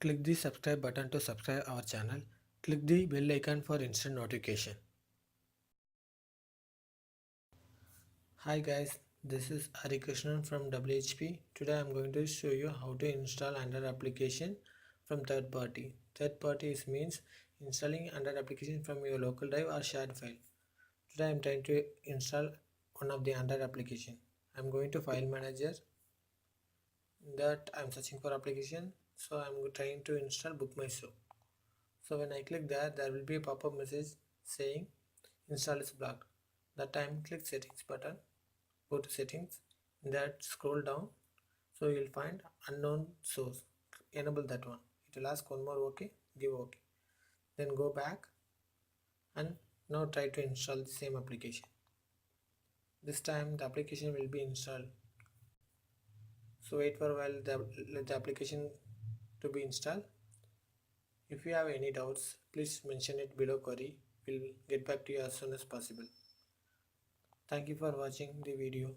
Click the subscribe button to subscribe our channel. Click the bell icon for instant notification. Hi guys, this is Hari Krishnan from WHP. Today I am going to show you how to install Android application from third party. Third party means installing Android application from your local drive or shared file. Today I am trying to install one of the Android application. I am going to file manager. That I am searching for application. So I am trying to install Book My Show. So when I click there will be a pop-up message saying install is blocked. That time click settings button, go to settings, that scroll down, so you'll find unknown source. Enable that one. It will ask one more OK, give OK. Then go back and now try to install the same application. This time the application will be installed. So wait for a while let the application to be installed. If you have any doubts, please mention it below query. We'll get back to you as soon as possible. Thank you for watching the video.